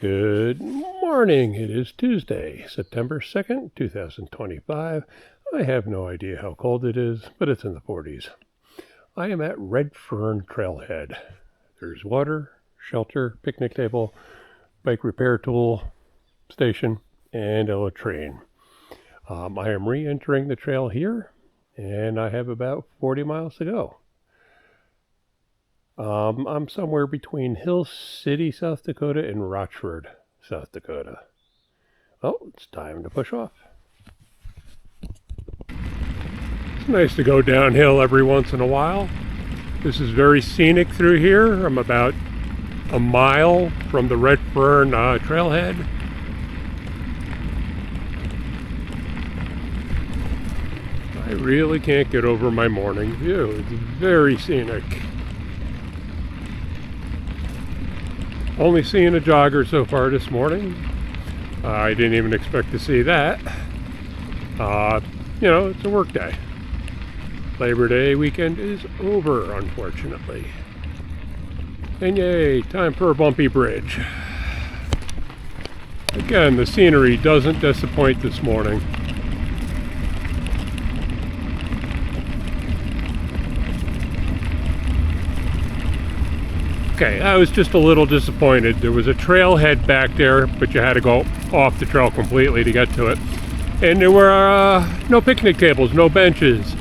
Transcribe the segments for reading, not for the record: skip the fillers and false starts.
Good morning. It is Tuesday, September 2nd, 2025. I have no idea how cold it is, but it's in the 40s. I am at Red Fern Trailhead. There's water, shelter, picnic table, bike repair tool station, and a latrine. I am re-entering the trail here, and I have about 40 miles to go. I'm somewhere between Hill City, South Dakota, and Rochford, South Dakota. Well, it's time to push off. It's nice to go downhill every once in a while. This is very scenic through here. I'm about a mile from the Red Fern trailhead. I really can't get over my morning view. It's very scenic. Only seeing a jogger so far this morning. I didn't even expect to see that. It's a work day. Labor Day weekend is over, unfortunately. And yay, time for a bumpy bridge. Again, the scenery doesn't disappoint this morning. Okay, I was just a little disappointed. There was a trailhead back there, but you had to go off the trail completely to get to it. And there were no picnic tables, no benches.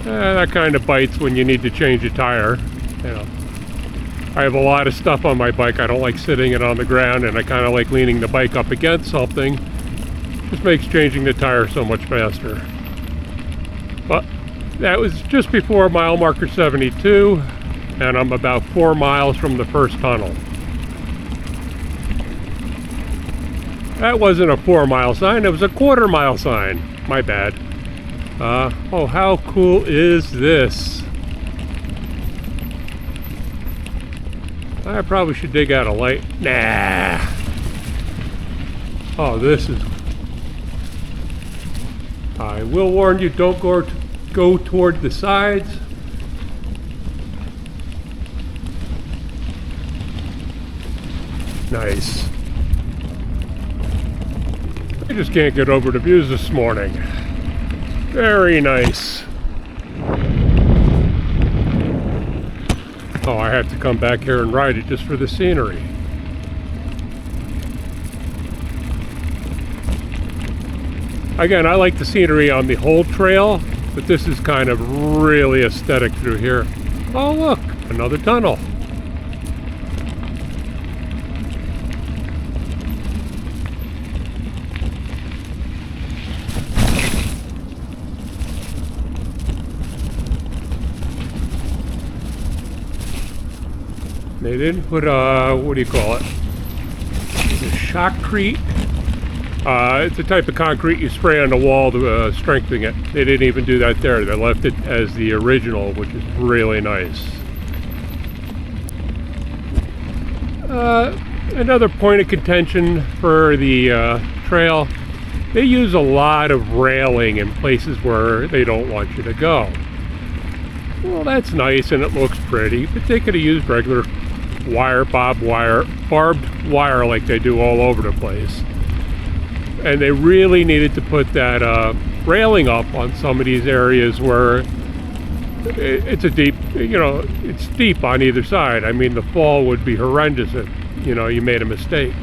That kind of bites when you need to change a tire. I have a lot of stuff on my bike. I don't like sitting it on the ground, and I kind of like leaning the bike up against something. Just makes changing the tire so much faster. But that was just before mile marker 72. And I'm about 4 miles from the first tunnel. That wasn't a 4-mile sign, it was a quarter-mile sign. My bad. Oh, how cool is this? I probably should dig out a light. Nah. Oh, this is... I will warn you, don't go toward the sides. Nice. I just can't get over the views this morning. Very nice. Oh, I have to come back here and ride it just for the scenery. Again, I like the scenery on the whole trail, but this is kind of really aesthetic through here. Oh, look, another tunnel. They didn't put what do you call it? It's a shotcrete. It's a type of concrete you spray on the wall to strengthen it. They didn't even do that there. They left it as the original, which is really nice. Another point of contention for the trail, they use a lot of railing in places where they don't want you to go. Well, that's nice and it looks pretty, but they could have used regular barbed wire like they do all over the place. And they really needed to put that railing up on some of these areas where it's a deep, it's steep on either side. I mean, the fall would be horrendous if, you made a mistake.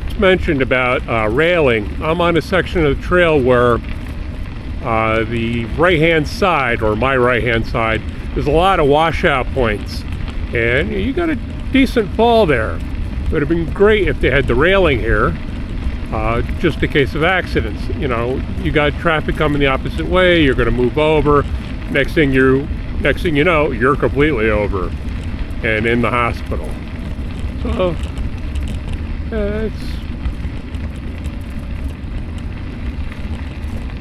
It's mentioned about railing. I'm on a section of the trail where the right-hand side, or my right-hand side, there's a lot of washout points. And you got a decent fall there. It would have been great if they had the railing here, just in case of accidents. You got traffic coming the opposite way, you're going to move over. Next thing you know, you're completely over and in the hospital. So, it's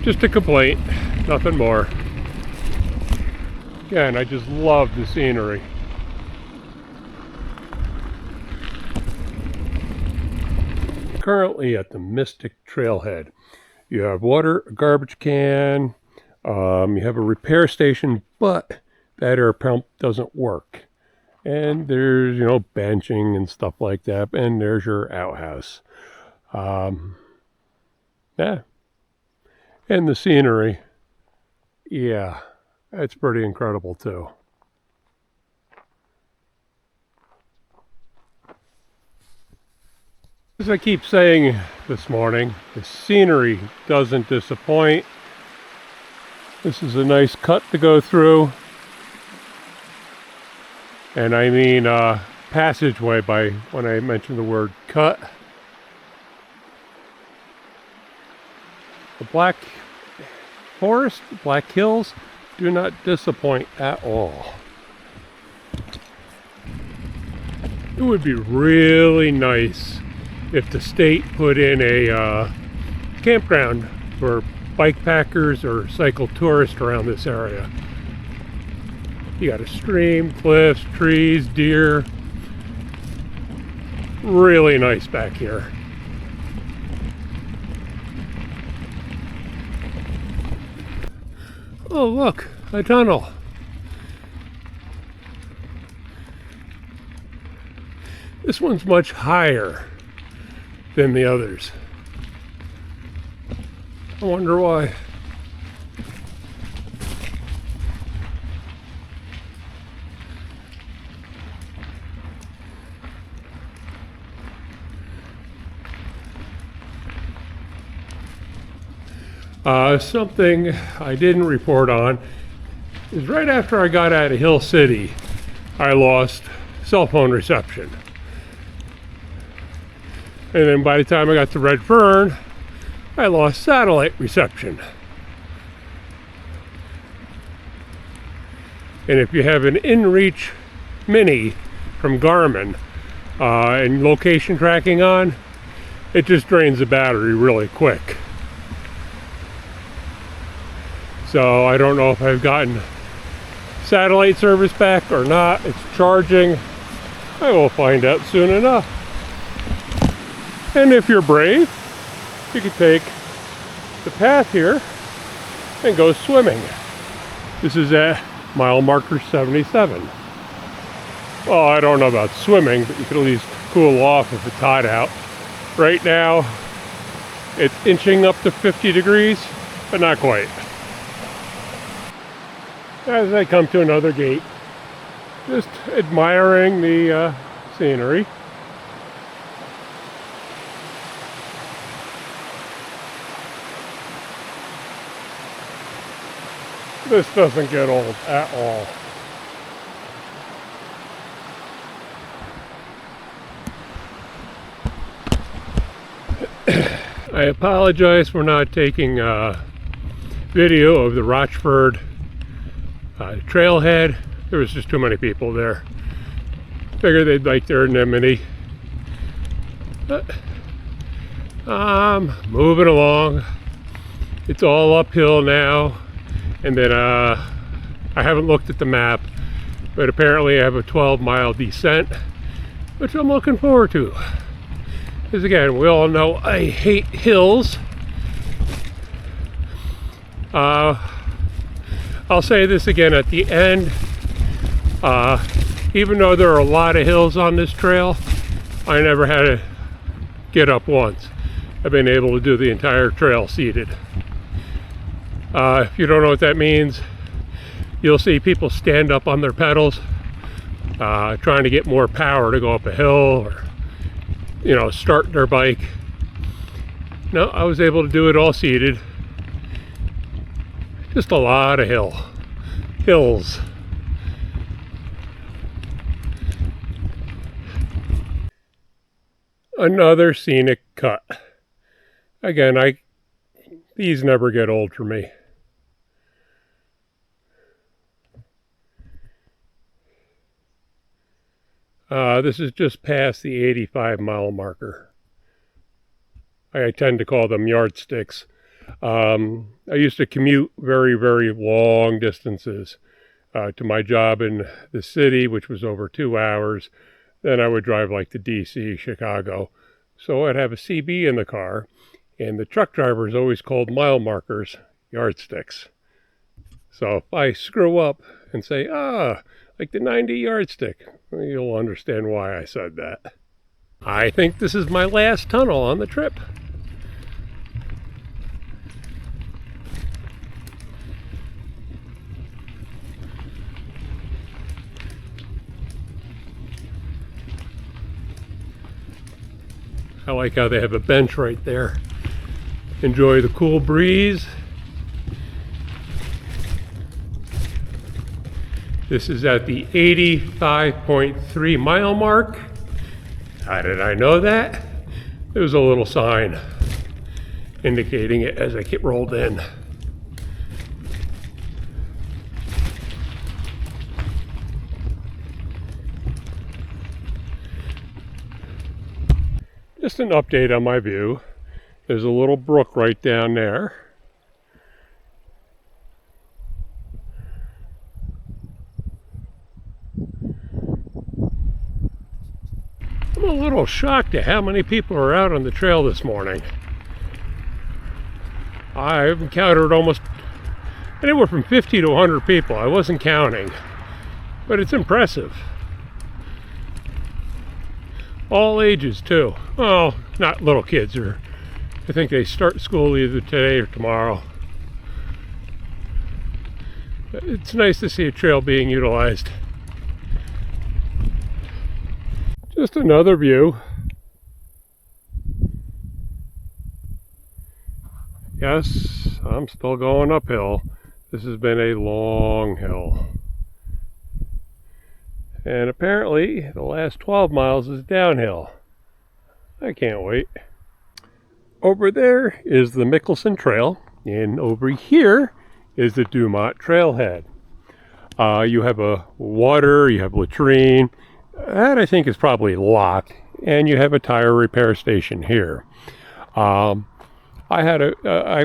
just a complaint, nothing more. Again, I just love the scenery. Currently at the Mystic Trailhead. You have water, a garbage can, you have a repair station, but that air pump doesn't work. And there's, benching and stuff like that. And there's your outhouse. Yeah. And the scenery. Yeah. It's pretty incredible too. As I keep saying this morning, the scenery doesn't disappoint. This is a nice cut to go through. And I mean passageway by when I mention the word cut. The Black Forest, Black Hills, do not disappoint at all. It would be really nice if the state put in a campground for bike packers or cycle tourists around this area. You got a stream, cliffs, trees, deer. Really nice back here. Oh, look, a tunnel. This one's much higher than the others. I wonder why. Something I didn't report on is right after I got out of Hill City, I lost cell phone reception. And then by the time I got to Red Fern, I lost satellite reception. And if you have an InReach Mini from Garmin and location tracking on, it just drains the battery really quick. So I don't know if I've gotten satellite service back or not. It's charging. I will find out soon enough. And if you're brave, you can take the path here and go swimming. This is at mile marker 77. Well, I don't know about swimming, but you can at least cool off if it's hot out. Right now, it's inching up to 50 degrees, but not quite. As I come to another gate, just admiring the scenery. This doesn't get old at all. I apologize for not taking video of the Rochford trailhead. There was just too many people there. Figured they'd like their anonymity. But moving along. It's all uphill now. And then I haven't looked at the map, but apparently I have a 12-mile descent, which I'm looking forward to. Because again, we all know I hate hills. I'll say this again at the end. Even though there are a lot of hills on this trail, I never had to get up once. I've been able to do the entire trail seated. If you don't know what that means, you'll see people stand up on their pedals, trying to get more power to go up a hill or, start their bike. No, I was able to do it all seated. Just a lot of hills. Another scenic cut. Again, these never get old for me. This is just past the 85-mile marker. I tend to call them yardsticks. I used to commute very, very long distances to my job in the city, which was over 2 hours. Then I would drive like to DC, Chicago. So I'd have a CB in the car, and the truck drivers always called mile markers yardsticks. So if I screw up and say, like the 90 yardstick. You'll understand why I said that. I think this is my last tunnel on the trip. I like how they have a bench right there. Enjoy the cool breeze. This is at the 85.3 mile mark. How did I know that? There was a little sign indicating it as I rolled in. Just an update on my view. There's a little brook right down there. I'm a little shocked at how many people are out on the trail this morning. I've encountered almost anywhere from 50 to 100 people. I wasn't counting, but it's impressive. All ages too. Well, not little kids, or I think they start school either today or tomorrow. It's nice to see a trail being utilized. Just another view. Yes, I'm still going uphill. This has been a long hill. And apparently the last 12 miles is downhill. I can't wait. Over there is the Mickelson Trail, and over here is the Dumont Trailhead. You have a water, you have latrine. That I think is probably locked, and you have a tire repair station here. I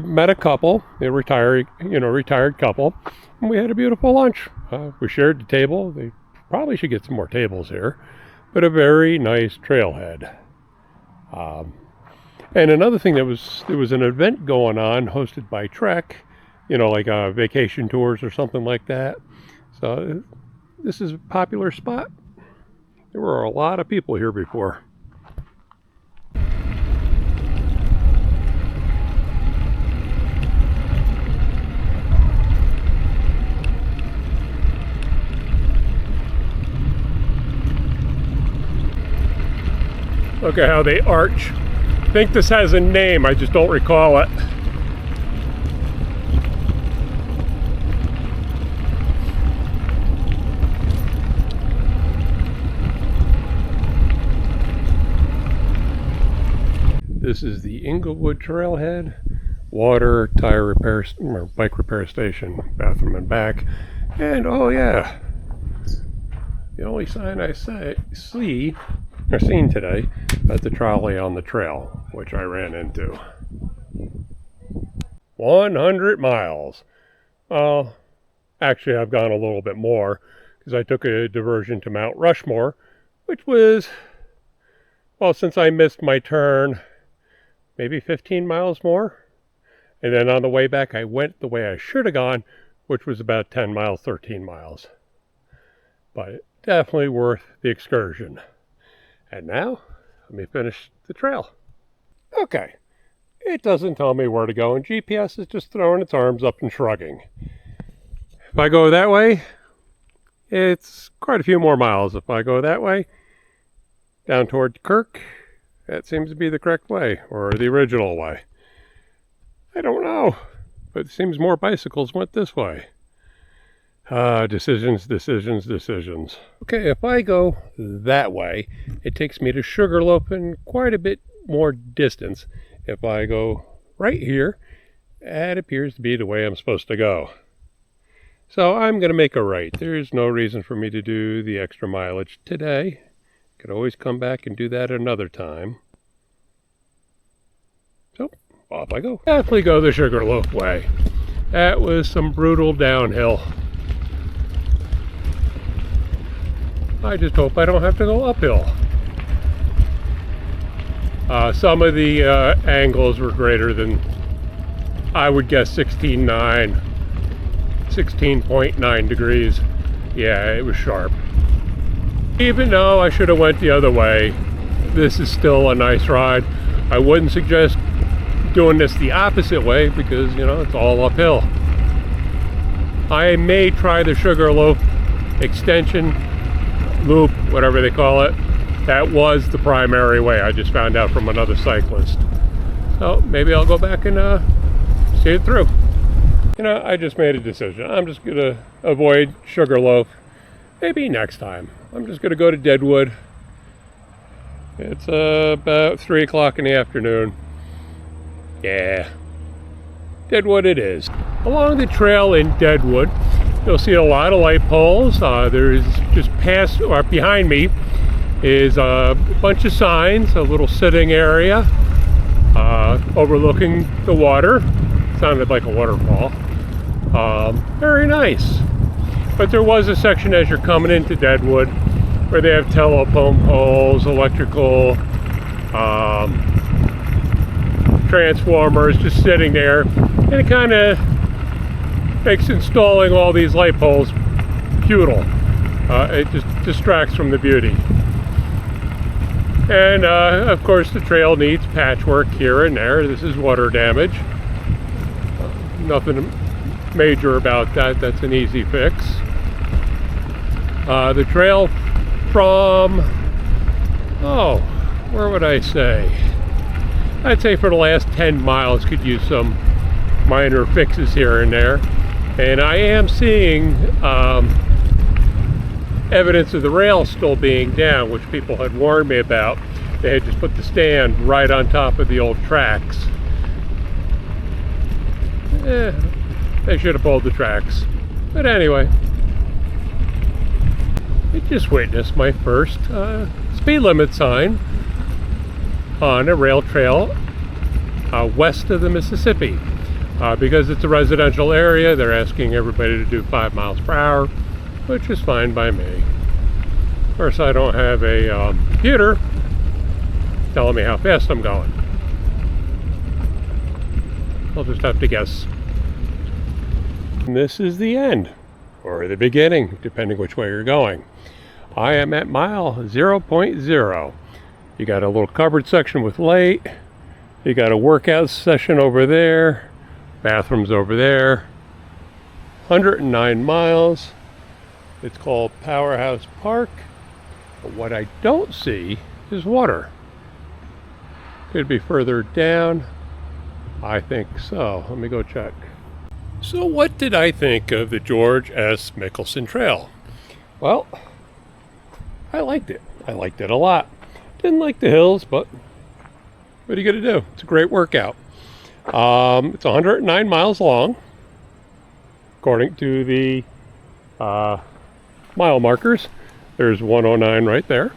met a couple, a retired couple, and we had a beautiful lunch. We shared the table. They probably should get some more tables here, but a very nice trailhead. And another thing, there was an event going on hosted by Trek, like vacation tours or something like that. So this is a popular spot. There were a lot of people here before. Look at how they arch. I think this has a name, I just don't recall it. This is the Inglewood Trailhead, water, tire repair, or bike repair station, bathroom and back. And oh yeah, the only sign I seen today is the trolley on the trail, which I ran into. 100 miles. Well, actually I've gone a little bit more because I took a diversion to Mount Rushmore, which was, well, since I missed my turn, maybe 15 miles more. And then on the way back, I went the way I should have gone, which was about 10 miles, 13 miles. But definitely worth the excursion. And now, let me finish the trail. Okay, it doesn't tell me where to go, and GPS is just throwing its arms up and shrugging. If I go that way, it's quite a few more miles. If I go that way, down toward Kirk, that seems to be the correct way, or the original way. I don't know, but it seems more bicycles went this way. Decisions. Okay, if I go that way, it takes me to Sugarloaf and quite a bit more distance. If I go right here, that appears to be the way I'm supposed to go. So I'm going to make a right. There's no reason for me to do the extra mileage today. Could always come back and do that another time. So, off I go. Definitely go the Sugarloaf way. That was some brutal downhill. I just hope I don't have to go uphill. Some of the angles were greater than, I would guess, 16.9 degrees. Yeah, it was sharp. Even though I should have went the other way, this is still a nice ride. I wouldn't suggest doing this the opposite way because, you know, it's all uphill. I may try the Sugarloaf extension loop, whatever they call it. That was the primary way. I just found out from another cyclist. So maybe I'll go back and see it through. You know, I just made a decision. I'm just gonna avoid Sugarloaf. Maybe next time. I'm just gonna go to Deadwood. It's about 3 o'clock in the afternoon. Yeah, Deadwood it is. Along the trail in Deadwood, you'll see a lot of light poles. There's just past or behind me is a bunch of signs, a little sitting area overlooking the water. Sounded like a waterfall. Very nice. But there was a section as you're coming into Deadwood where they have telephone poles, electrical transformers just sitting there, and it kind of makes installing all these light poles futile. It just distracts from the beauty. And of course the trail needs patchwork here and there. This is water damage. Nothing major about that. That's an easy fix. The trail from, where would I say? I'd say for the last 10 miles could use some minor fixes here and there. And I am seeing evidence of the rail still being down, which people had warned me about. They had just put the stand right on top of the old tracks. They should have pulled the tracks. But anyway, I just witnessed my first speed limit sign on a rail trail west of the Mississippi. Because it's a residential area, they're asking everybody to do 5 miles per hour, which is fine by me. Of course, I don't have a computer telling me how fast I'm going. I'll just have to guess. And this is the end, or the beginning, depending which way you're going. I am at mile 0.0. You got a little covered section with light. You got a workout session over there. Bathrooms over there. 109 miles. It's called Powerhouse Park. But what I don't see is water. Could be further down. I think so. Let me go check. So what did I think of the George S. Mickelson Trail? Well, I liked it. I liked it a lot. Didn't like the hills, but what are you going to do? It's a great workout. It's 109 miles long, according to the mile markers. There's 109 right there.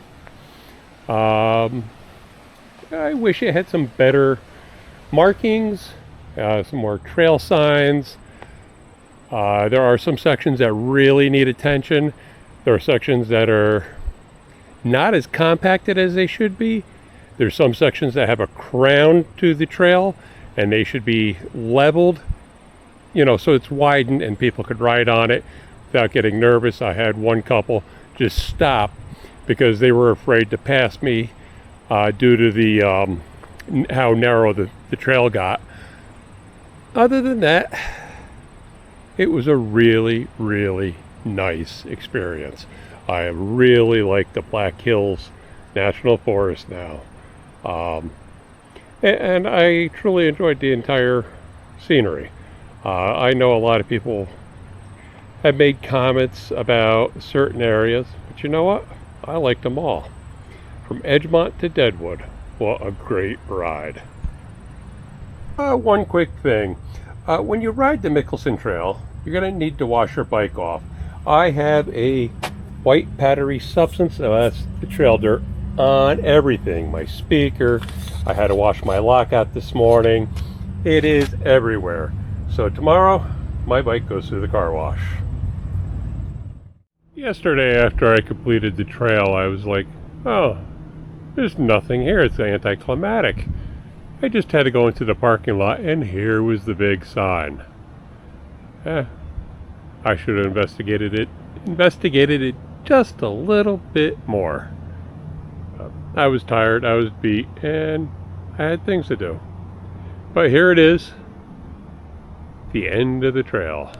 I wish it had some better markings, some more trail signs. There are some sections that really need attention. There are sections that are not as compacted as they should be. There's some sections that have a crown to the trail and they should be leveled, you know, so it's widened and people could ride on it without getting nervous. I had one couple just stop because they were afraid to pass me due to the how narrow the trail got. Other than that, it was a really, really nice experience. I really like the Black Hills National Forest now. And I truly enjoyed the entire scenery. I know a lot of people have made comments about certain areas, but you know what? I liked them all. From Edgemont to Deadwood. What a great ride. One quick thing. When you ride the Mickelson Trail, you're going to need to wash your bike off. I have a white powdery substance, that's the trail dirt, on everything. My speaker, I had to wash my lockout this morning. It is everywhere. So tomorrow, my bike goes through the car wash. Yesterday, after I completed the trail, I was like, oh, there's nothing here. It's anticlimactic. I just had to go into the parking lot, and here was the big sign. I should have investigated it investigated it just a little bit more. I was tired, I was beat, and I had things to do. But here it is, the end of the trail.